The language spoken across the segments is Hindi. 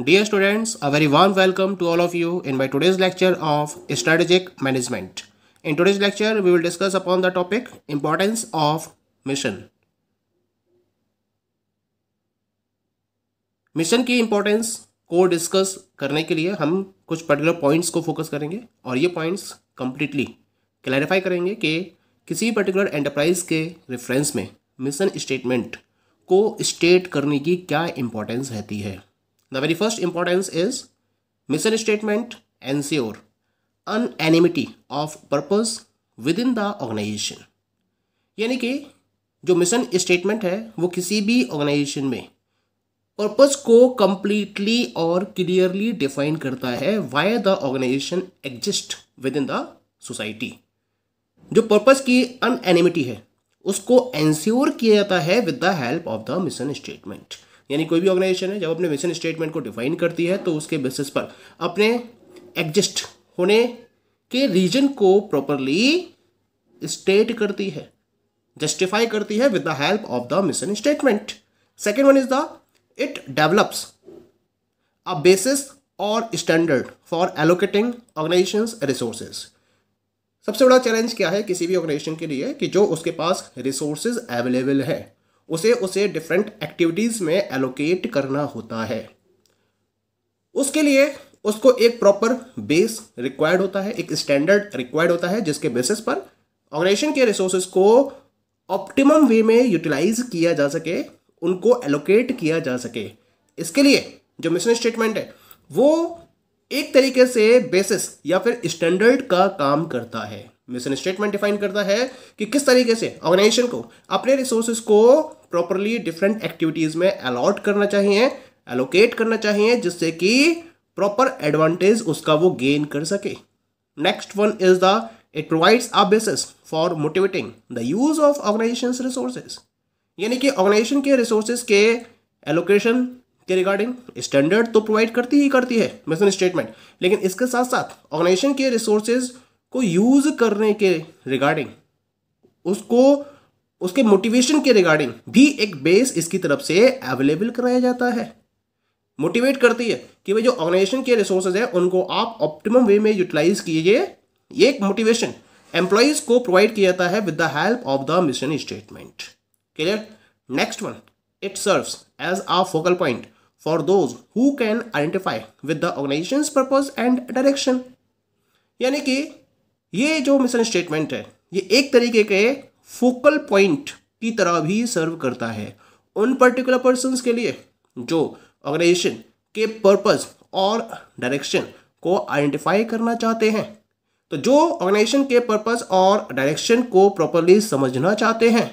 Dear students, a very warm welcome to all of you in my today's lecture of Strategic Management. In today's lecture, we will discuss upon the topic Importance of Mission. Mission की इम्पोर्टेंस को डिस्कस करने के लिए हम कुछ पर्टिकुलर पॉइंट्स को फोकस करेंगे और ये पॉइंट्स कंप्लीटली क्लैरिफाई करेंगे कि किसी पर्टिकुलर एंटरप्राइज के रेफरेंस में मिशन स्टेटमेंट को स्टेट करने की क्या इम्पोर्टेंस रहती है. The very first importance is mission statement ensure unanimity of purpose within the organization. यानी कि जो मिशन स्टेटमेंट है वो किसी भी ऑर्गेनाइजेशन में पर्पस को कंप्लीटली और क्लियरली डिफाइन करता है why the organization exist within the society. जो पर्पस की अनएनिमिटी है उसको एंश्योर किया जाता है with the help of the mission statement. यानी कोई भी ऑर्गेनाइजेशन है जब अपने मिशन स्टेटमेंट को डिफाइन करती है तो उसके बेसिस पर अपने एग्जिस्ट होने के रीजन को प्रॉपरली स्टेट करती है, जस्टिफाई करती है with the help of the mission statement. Second one is the it develops a basis और standard for allocating organisations resources. सबसे बड़ा चैलेंज क्या है किसी भी ऑर्गेनाइजेशन के लिए कि जो उसके पास रिसोर्सेज अवेलेबल है उसे डिफरेंट एक्टिविटीज़ में एलोकेट करना होता है. उसके लिए उसको एक प्रॉपर बेस रिक्वायर्ड होता है, एक स्टैंडर्ड रिक्वायर्ड होता है जिसके बेसिस पर ऑर्गेनाइजेशन के रिसोर्सेज को ऑप्टिमम वे में यूटिलाइज किया जा सके, उनको एलोकेट किया जा सके. इसके लिए जो मिशन स्टेटमेंट है वो एक तरीके से बेसिस या फिर स्टैंडर्ड का काम करता है. मिशन स्टेटमेंट डिफाइन करता है कि किस तरीके से ऑर्गेनाइजेशन को अपने रिसोर्सेज को प्रॉपरली डिफरेंट एक्टिविटीज में अलॉट करना चाहिए, एलोकेट करना चाहिए, जिससे कि प्रॉपर एडवांटेज उसका वो गेन कर सके. Next one is the it provides a basis for motivating the use of organisations resources. यानी कि ऑर्गेनाइजेशन के रिसोर्सेज के एलोकेशन के रिगार्डिंग स्टैंडर्ड तो प्रोवाइड करती है मिशन स्टेटमेंट, लेकिन इसके साथ साथ ऑर्गेनाइजेशन के रिसोर्सेज को यूज करने के रिगार्डिंग उसको उसके मोटिवेशन के रिगार्डिंग भी एक बेस इसकी तरफ से अवेलेबल कराया जाता है. मोटिवेट करती है कि भाई जो ऑर्गेनाइजेशन के रिसोर्सेज है उनको आप ऑप्टिमम वे में यूटिलाइज कीजिए. ये एक मोटिवेशन एम्प्लॉइज को प्रोवाइड किया जाता है with the help of the mission statement. Clear. Next one it serves as a focal point for those who can identify with the organization's purpose and direction. यानी कि ये जो मिशन स्टेटमेंट है ये एक तरीके के फोकल पॉइंट की तरह भी सर्व करता है उन पर्टिकुलर पर्सन्स के लिए जो ऑर्गेनाइजेशन के पर्पस और डायरेक्शन को आइडेंटिफाई करना चाहते हैं. तो जो ऑर्गेनाइजेशन के पर्पस और डायरेक्शन को प्रॉपरली समझना चाहते हैं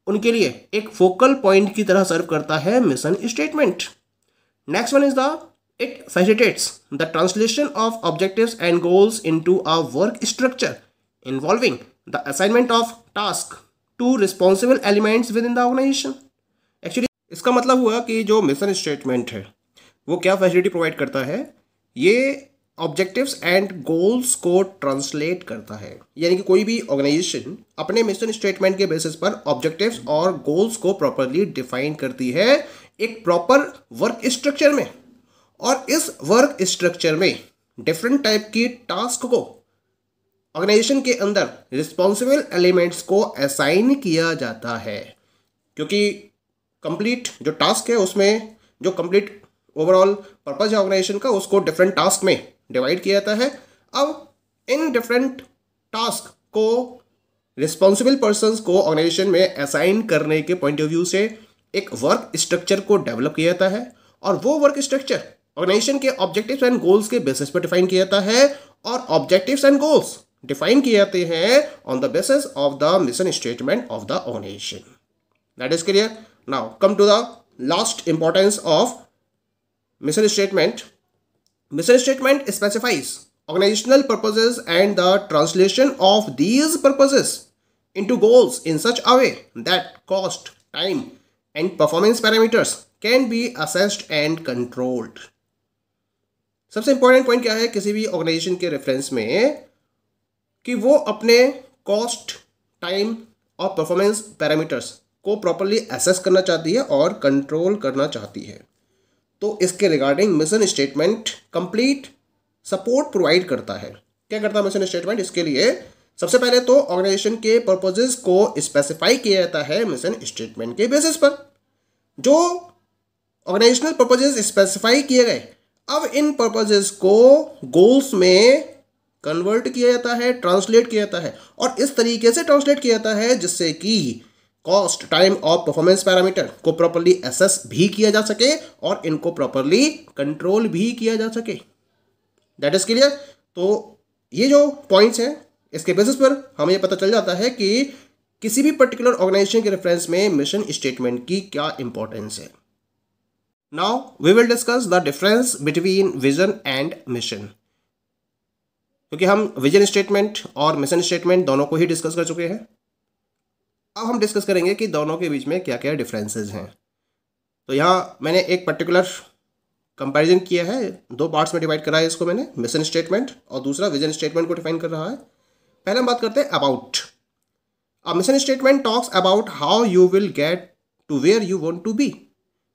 उनके लिए एक फोकल पॉइंट की तरह सर्व करता है mission statement. Next one is the it facilitates the translation of objectives and goals into a work structure involving the assignment of task to responsible elements within the organization. Actually, इसका मतलब हुआ कि जो मिशन स्टेटमेंट है वो क्या फैसिलिटी प्रोवाइड करता है, ये ऑब्जेक्टिव्स एंड गोल्स को ट्रांसलेट करता है. यानी कि कोई भी ऑर्गेनाइजेशन अपने मिशन स्टेटमेंट के बेसिस पर ऑब्जेक्टिव्स और गोल्स को प्रॉपरली डिफाइन करती है एक प्रॉपर वर्क स्ट्रक्चर में, और इस वर्क स्ट्रक्चर में डिफरेंट टाइप की टास्क को ऑर्गेनाइजेशन के अंदर रिस्पॉन्सिबल एलिमेंट्स को असाइन किया जाता है. क्योंकि कंप्लीट जो टास्क है उसमें जो कंप्लीट ओवरऑल पर्पज है ऑर्गेनाइजेशन का उसको डिफरेंट टास्क में डिवाइड किया जाता है. अब इन डिफरेंट टास्क को रिस्पॉन्सिबल पर्सन्स को ऑर्गेनाइजेशन में असाइन करने के पॉइंट ऑफ व्यू से एक वर्क स्ट्रक्चर को डेवलप किया जाता है, और वो वर्क स्ट्रक्चर ऑर्गेनाइजेशन के ऑब्जेक्टिव्स एंड गोल्स के बेसिस पर डिफाइन किया जाता है, और ऑब्जेक्टिव्स एंड गोल्स डिफाइन किए जाते हैं on the basis of the mission statement of the organization. That is clear. Now come to the last importance of mission statement. Mission statement specifies organizational purposes and the translation of these purposes into goals in such a way that cost, time and performance parameters can be assessed and controlled. सबसे इंपॉर्टेंट पॉइंट क्या है किसी भी ऑर्गेनाइजेशन के रेफरेंस में कि वो अपने कॉस्ट, टाइम और परफॉर्मेंस पैरामीटर्स को प्रॉपरली असेस करना चाहती है और कंट्रोल करना चाहती है. तो इसके regarding mission statement complete support provide करता है। क्या करता है मिशन स्टेटमेंट? इसके लिए सबसे पहले तो ऑर्गेनाइजेशन के पर्पजेस को स्पेसिफाई किया जाता है मिशन स्टेटमेंट के बेसिस पर। जो ऑर्गेनाइजेशनल पर्पजेस स्पेसिफाई किए गए, अब इन पर्पजेस को गोल्स में कन्वर्ट किया जाता है, ट्रांसलेट किया जाता है, और इस तरीके से ट्रांसलेट किया जाता है जिससे कि कॉस्ट, टाइम और परफॉर्मेंस पैरामीटर को प्रॉपर्ली एसेस भी किया जा सके और इनको प्रॉपर्ली कंट्रोल भी किया जा सके। That is clear. तो ये जो पॉइंट्स हैं, इसके बेसिस पर हमें ये पता चल जाता है कि किसी भी पर्टिकुलर ऑर्गेनाइजेशन के रेफरेंस में मिशन स्टेटमेंट की क्या इंपॉर्टेंस है। Now we will discuss the difference between vision and mission, क्योंकि हम विजन स्टेटमेंट और मिशन स्टेटमेंट दोनों को ही डिस्कस कर चुके हैं। अब हम डिस्कस करेंगे कि दोनों के बीच में क्या क्या डिफरेंसेस हैं। तो यहाँ मैंने एक पर्टिकुलर कंपैरिजन किया है, दो पार्ट्स में डिवाइड करा है इसको मैंने, मिशन स्टेटमेंट और दूसरा विजन स्टेटमेंट को डिफाइन कर रहा है। पहले हम बात करते हैं about. A mission statement talks about how you will get to where you want to be,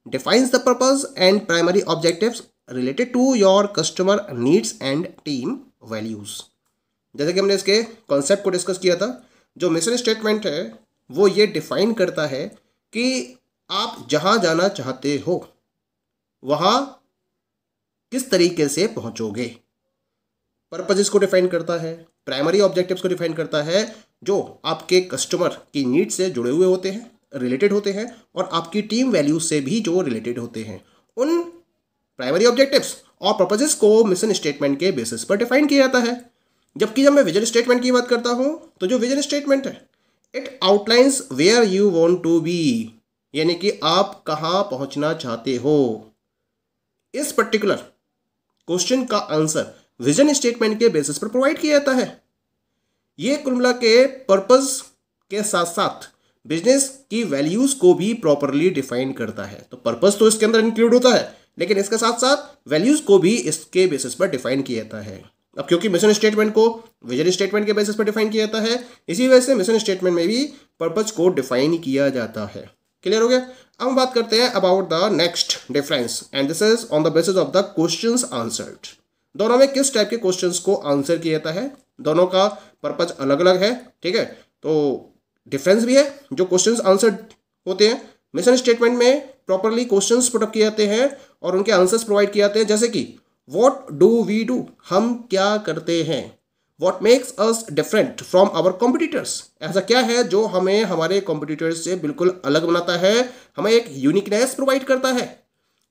defines the purpose and primary objectives related to your customer needs and team values. जैसे कि हमने इसके कॉन्सेप्ट को डिस्कस किया था, जो मिशन स्टेटमेंट है वो ये डिफाइन करता है कि आप जहां जाना चाहते हो वहां किस तरीके से पहुंचोगे। पर्पजेस को डिफाइन करता है, प्राइमरी ऑब्जेक्टिव्स को डिफाइन करता है जो आपके कस्टमर की नीड से जुड़े हुए होते हैं, रिलेटेड होते हैं, और आपकी टीम वैल्यूज से भी जो रिलेटेड होते हैं। उन प्राइमरी ऑब्जेक्टिव्स और पर्पजेस को मिशन स्टेटमेंट के बेसिस पर डिफाइन किया जाता है। जबकि जब मैं विजन स्टेटमेंट की बात करता हूं, तो जो विजन स्टेटमेंट है it outlines where you want to be, यानी कि आप कहां पहुंचना चाहते हो। इस पर्टिकुलर क्वेश्चन का आंसर विजन स्टेटमेंट के बेसिस पर प्रोवाइड किया जाता है। ये कुल मिला के पर्पस के साथ साथ बिजनेस की वैल्यूज को भी प्रॉपरली डिफाइन करता है। तो पर्पस तो इसके अंदर इंक्लूड होता है, लेकिन इसके साथ साथ वैल्यूज को भी इसके बेसिस पर डिफाइन किया जाता है। अब क्योंकि मिशन स्टेटमेंट को विजन स्टेटमेंट के बेसिस पर डिफाइन किया जाता है, इसी वजह से मिशन स्टेटमेंट में भी पर्पस को डिफाइन किया जाता है। क्लियर हो गया। अब हम बात करते हैं about the next difference, and this is on the basis of the questions answered. दोनों में किस टाइप के क्वेश्चंस को आंसर किया जाता है, दोनों का पर्पज अलग अलग है। ठीक है, तो डिफरेंस भी है। जो क्वेश्चंस आंसर्ड होते हैं मिशन स्टेटमेंट में प्रॉपरली क्वेश्चंस पुट अप किए जाते हैं और उनके आंसर्स प्रोवाइड किए जाते हैं, जैसे कि व्हाट डू वी डू, हम क्या करते हैं। What makes us different from our competitors, ऐसा क्या है जो हमें हमारे कॉम्पिटिटर्स से बिल्कुल अलग बनाता है, हमें एक यूनिकनेस प्रोवाइड करता है।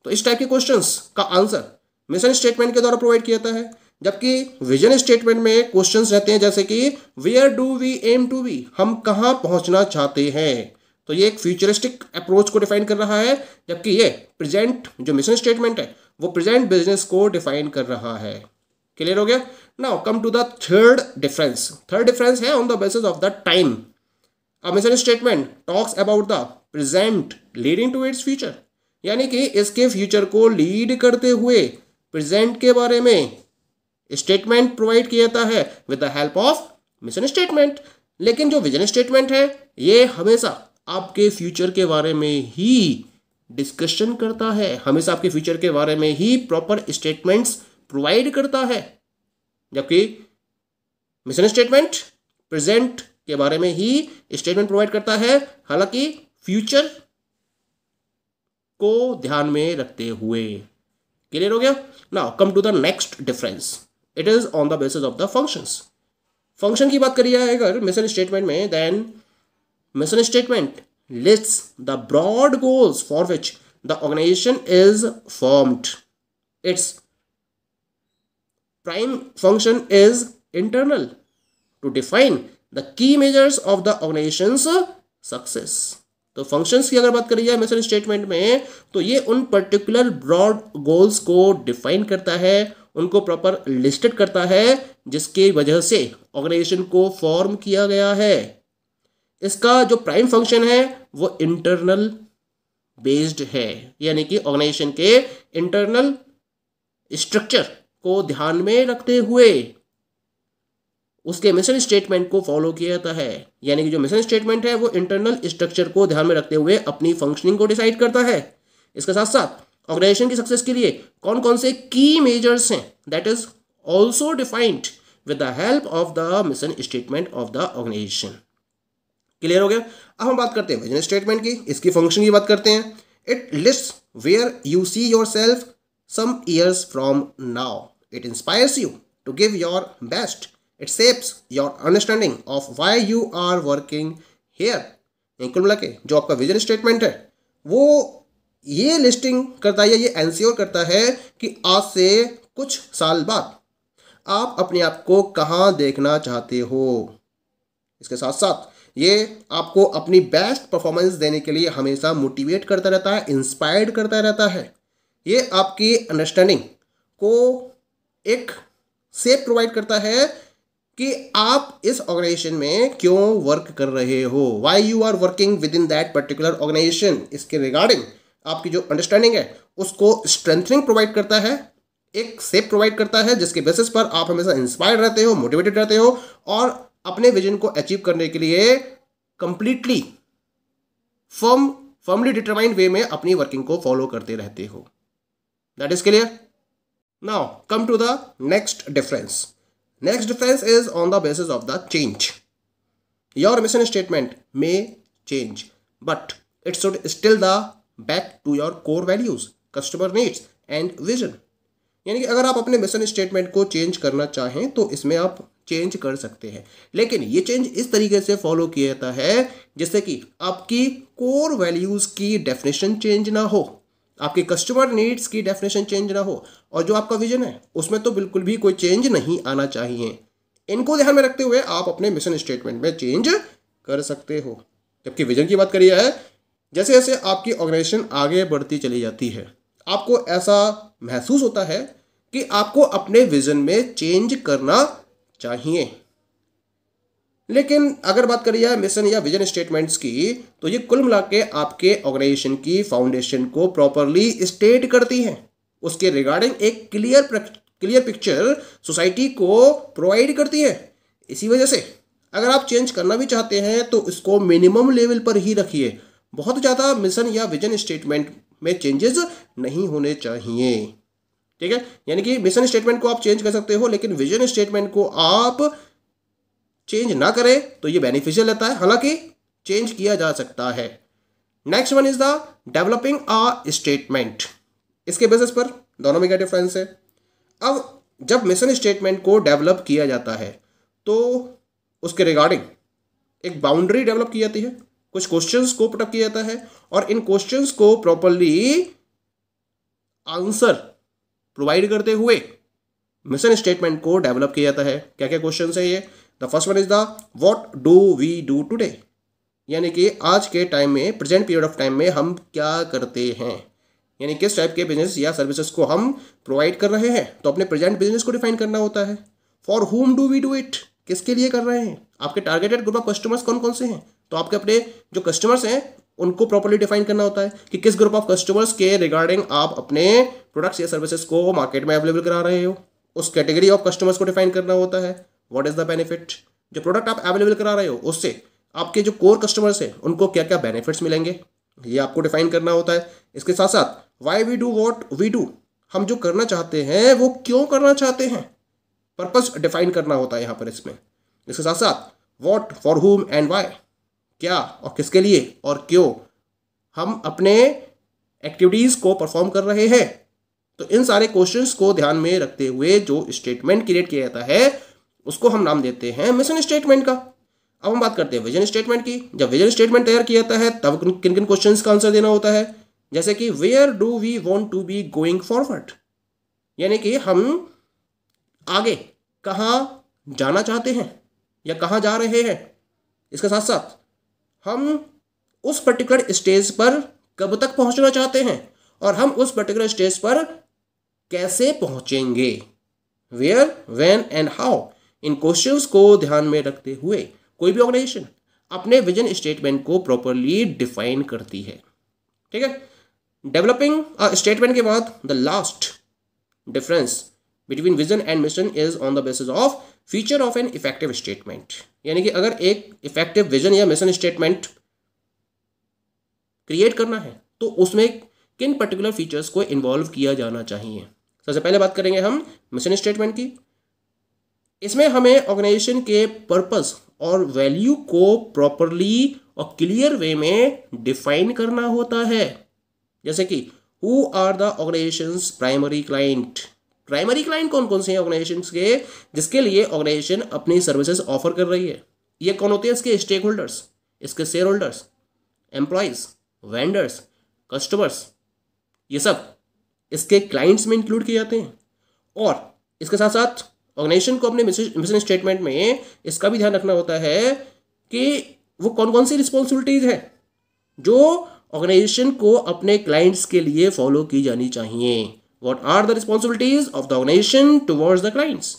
तो इस टाइप के क्वेश्चंस का आंसर मिशन स्टेटमेंट के द्वारा प्रोवाइड किया जाता है। जबकि विजन स्टेटमेंट में क्वेश्चंस रहते हैं जैसे कि where do we aim to be, हम कहां पहुंचना चाहते हैं। तो ये एक फ्यूचरिस्टिक अप्रोच को डिफाइन कर रहा है, जबकि ये प्रेजेंट जो मिशन स्टेटमेंट है वो प्रेजेंट बिजनेस को डिफाइन कर रहा है। क्लियर हो गया। Now come to the third difference. Third difference है on the basis of the time. A mission statement talks about the present leading to its future, यानी कि इसके फ्यूचर को लीड करते हुए प्रेजेंट के बारे में स्टेटमेंट प्रोवाइड किया जाता है with the help of mission statement. लेकिन जो विजन स्टेटमेंट है ये हमेशा आपके फ्यूचर के बारे में ही डिस्कशन करता है, हमेशा आपके फ्यूचर के बारे में ही प्रॉपर स्टेटमेंट्स प्रोवाइड करता है। जबकि मिशन स्टेटमेंट प्रेजेंट के बारे में ही स्टेटमेंट प्रोवाइड करता है, हालांकि फ्यूचर को ध्यान में रखते हुए। क्लियर हो गया। Now come to the next difference, it is on the basis of the functions. Function की बात करिए अगर मिशन स्टेटमेंट में, then mission statement lists the broad goals for which the organization is formed. Its prime function is internal, to define the key measures of the organization's success. तो फंक्शंस की अगर बात करी जाए मिशन स्टेटमेंट में, तो ये उन पर्टिकुलर ब्रॉड गोल्स को डिफाइन करता है, उनको प्रॉपर लिस्टेड करता है, जिसकी वजह से ऑर्गेनाइजेशन को फॉर्म किया गया है। इसका जो प्राइम फंक्शन है वो इंटरनल बेस्ड है, यानी कि ऑर्गेनाइजेशन के इंटरनल स्ट्रक्चर को ध्यान में रखते हुए उसके मिशन स्टेटमेंट को फॉलो किया जाता है। यानी कि जो मिशन स्टेटमेंट है वो इंटरनल स्ट्रक्चर को ध्यान में रखते हुए अपनी फंक्शनिंग को डिसाइड करता है। इसके साथ साथ ऑर्गेनाइजेशन की सक्सेस के लिए कौन कौन से की मेजर्स हैं, that is also defined with the help of the mission statement of the organisation. Clear हो गया। अब हम बात करते हैं विजन स्टेटमेंट की, इसकी फंक्शन की बात करते हैं। It lists where you see yourself some years from now, it inspires you to give your best, it shapes your understanding of why you are working here. कुल मिला के जो आपका विजन स्टेटमेंट है वो ये लिस्टिंग करता है या ये एंश्योर करता है कि आज से कुछ साल बाद आप अपने आप को कहाँ देखना चाहते हो। इसके साथ साथ ये आपको अपनी बेस्ट परफॉर्मेंस देने के लिए हमेशा मोटिवेट करता रहता है, इंस्पायर्ड करता रहता है। ये आपकी अंडरस्टैंडिंग को एक शेप प्रोवाइड करता है कि आप इस ऑर्गेनाइजेशन में क्यों वर्क कर रहे हो, why you are working within that particular organisation. इसके रिगार्डिंग आपकी जो अंडरस्टैंडिंग है उसको स्ट्रेंथनिंग प्रोवाइड करता है, एक शेप प्रोवाइड करता है जिसके बेसिस पर आप हमेशा इंस्पायर्ड रहते हो, मोटिवेटेड रहते हो और अपने विजन को अचीव करने के लिए कंप्लीटली फर्मली डिटरमाइंड वे में अपनी वर्किंग को फॉलो करते रहते हो। That is clear. Now come to the next difference. Next difference is on the basis of the change. Your mission statement may change but it should still the back to your core values, customer needs and vision. यानी कि अगर आप अपने मिशन स्टेटमेंट को चेंज करना चाहें तो इसमें आप चेंज कर सकते हैं, लेकिन ये चेंज इस तरीके से फॉलो किया जाता है जिससे कि आपकी कोर वैल्यूज की डेफिनेशन चेंज ना हो, आपके कस्टमर नीड्स की डेफिनेशन चेंज ना हो, और जो आपका विजन है उसमें तो बिल्कुल भी कोई चेंज नहीं आना चाहिए। इनको ध्यान में रखते हुए आप अपने मिशन स्टेटमेंट में चेंज कर सकते हो। जबकि विजन की बात करिए है, जैसे जैसे आपकी ऑर्गेनाइजेशन आगे बढ़ती चली जाती है आपको ऐसा महसूस होता है कि आपको अपने विजन में चेंज करना चाहिए। लेकिन अगर बात करी जाए मिशन या विजन स्टेटमेंट्स की तो ये कुल मिला के आपके ऑर्गेनाइजेशन की फाउंडेशन को प्रॉपरली स्टेट करती हैं, उसके रिगार्डिंग एक क्लियर पिक्चर सोसाइटी को प्रोवाइड करती है। इसी वजह से अगर आप चेंज करना भी चाहते हैं तो इसको मिनिमम लेवल पर ही रखिए, बहुत ज़्यादा मिशन या विजन स्टेटमेंट में चेंजेस नहीं होने चाहिए। ठीक है, यानी कि मिशन स्टेटमेंट को आप चेंज कर सकते हो लेकिन विजन स्टेटमेंट को आप चेंज ना करें तो ये बेनिफिशियल रहता है, हालांकि चेंज किया जा सकता है। Next one is the developing a statement. इसके बेसिस पर दोनों में क्या डिफरेंस है। अब जब मिशन स्टेटमेंट को डेवलप किया जाता है तो उसके रिगार्डिंग एक बाउंड्री डेवलप की जाती है, कुछ क्वेश्चंस को पुटअप किया जाता है और इन क्वेश्चंस को प्रॉपरली आंसर प्रोवाइड करते हुए मिशन स्टेटमेंट को डेवलप किया जाता है। क्या क्या क्वेश्चन है ये। The first one is the what do we do today, यानी कि आज के टाइम में, प्रेजेंट पीरियड ऑफ टाइम में हम क्या करते हैं, यानी किस टाइप के बिजनेस या सर्विसेज को हम प्रोवाइड कर रहे हैं, तो अपने प्रेजेंट बिजनेस को डिफाइन करना होता है। फॉर हुम डू वी डू इट, किसके लिए कर रहे हैं, आपके टारगेटेड ग्रुप ऑफ कस्टमर्स कौन कौन से हैं, तो आपके अपने जो कस्टमर्स हैं उनको प्रॉपर्ली डिफाइन करना होता है कि किस ग्रुप ऑफ कस्टमर्स के रिगार्डिंग आप अपने प्रोडक्ट्स या सर्विसेज को मार्केट में अवेलेबल करा रहे हो, उस कैटेगरी ऑफ कस्टमर्स को डिफाइन करना होता है। व्हाट इज द बेनिफिट, जो प्रोडक्ट आप अवेलेबल करा रहे हो उससे आपके जो कोर कस्टमर्स हैं उनको क्या क्या बेनिफिट्स मिलेंगे, ये आपको डिफाइन करना होता है। इसके साथ साथ why we do what we do, हम जो करना चाहते हैं वो क्यों करना चाहते हैं, पर्पस डिफाइन करना होता है यहाँ पर इसमें। इसके साथ साथ what, for whom and why, क्या और किसके लिए और क्यों हम अपने एक्टिविटीज़ को परफॉर्म कर रहे हैं। तो इन सारे क्वेश्चंस को ध्यान में रखते हुए जो स्टेटमेंट क्रिएट किया जाता है उसको हम नाम देते हैं मिशन स्टेटमेंट का। अब हम बात करते हैं विजन स्टेटमेंट की। जब विजन स्टेटमेंट तैयार किया जाता है तब किन किन क्वेश्चंस का आंसर देना होता है, जैसे कि where do we want to be going forward, यानी कि हम आगे कहाँ जाना चाहते हैं या कहाँ जा रहे हैं। इसके साथ साथ हम उस पर्टिकुलर स्टेज पर कब तक पहुंचना चाहते हैं और हम उस पर्टिकुलर स्टेज पर कैसे पहुंचेंगे, वेयर, व्हेन एंड हाउ। इन क्वेश्चंस को ध्यान में रखते हुए कोई भी ऑर्गेनाइजेशन अपने विजन स्टेटमेंट को प्रॉपरली डिफाइन करती है। ठीक है, डेवलपिंग स्टेटमेंट के बाद the last difference between vision and mission is on the basis of feature of an effective statement, यानी कि अगर एक इफेक्टिव विजन या मिशन स्टेटमेंट क्रिएट करना है तो उसमें किन पर्टिकुलर फीचर्स को इन्वॉल्व किया जाना चाहिए। सबसे पहले बात करेंगे हम मिशन स्टेटमेंट की। इसमें हमें ऑर्गेनाइजेशन के पर्पस और वैल्यू को प्रॉपरली और क्लियर वे में डिफाइन करना होता है। जैसे कि who are the organisation's primary client. Primary client कौन कौन से हैं ऑर्गेनाइजेशंस के, जिसके लिए ऑर्गेनाइजेशन अपनी सर्विसेज ऑफर कर रही है। ये कौन होते हैं, इसके स्टेक होल्डर्स, इसके share holders, employees, vendors, customers, ये सब इसके क्लाइंट्स में इंक्लूड किए जाते हैं। और इसके साथ साथ ऑर्गेनाइजेशन को अपने मिशन स्टेटमेंट में इसका भी ध्यान रखना होता है कि वो कौन कौन सी रिस्पॉन्सिबिलिटीज है जो ऑर्गेनाइजेशन को अपने क्लाइंट्स के लिए फॉलो की जानी चाहिए। What are the responsibilities of the organisation towards the clients.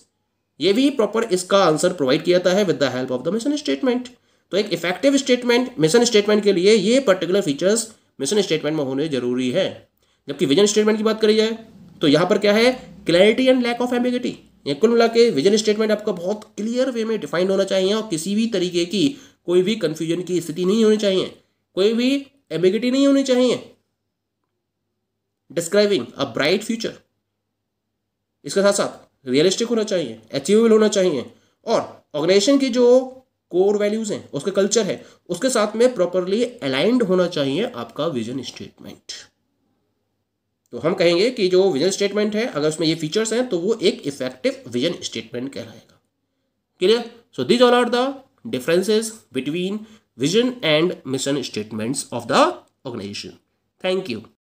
ये भी प्रॉपर इसका आंसर प्रोवाइड किया जाता है with the help of the mission statement. तो एक इफेक्टिव स्टेटमेंट, मिशन स्टेटमेंट के लिए ये पर्टिकुलर फीचर्स मिशन स्टेटमेंट में होने जरूरी है। जबकि विजन स्टेटमेंट की बात करी जाए तो यहाँ पर क्या है, clarity and lack of ambiguity. ये कुल मिला के विजन स्टेटमेंट आपका बहुत क्लियर वे में डिफाइंड होना चाहिए और किसी भी तरीके की कोई भी कंफ्यूजन की स्थिति नहीं होनी चाहिए, कोई भी एम्बिगिटी नहीं होनी चाहिए। डिस्क्राइबिंग अ ब्राइट फ्यूचर, इसके साथ साथ रियलिस्टिक होना चाहिए, अचीवेबल होना चाहिए और ऑर्गेनाइजेशन की जो कोर वैल्यूज हैं, उसके कल्चर है, उसके साथ में प्रॉपरली अलाइंड होना चाहिए आपका विजन स्टेटमेंट। तो हम कहेंगे कि जो विजन स्टेटमेंट है, अगर उसमें ये फीचर्स हैं तो वो एक इफेक्टिव विजन स्टेटमेंट कहलाएगा। Clear? So these all are the differences between vision and mission statements of the organisation. Thank you.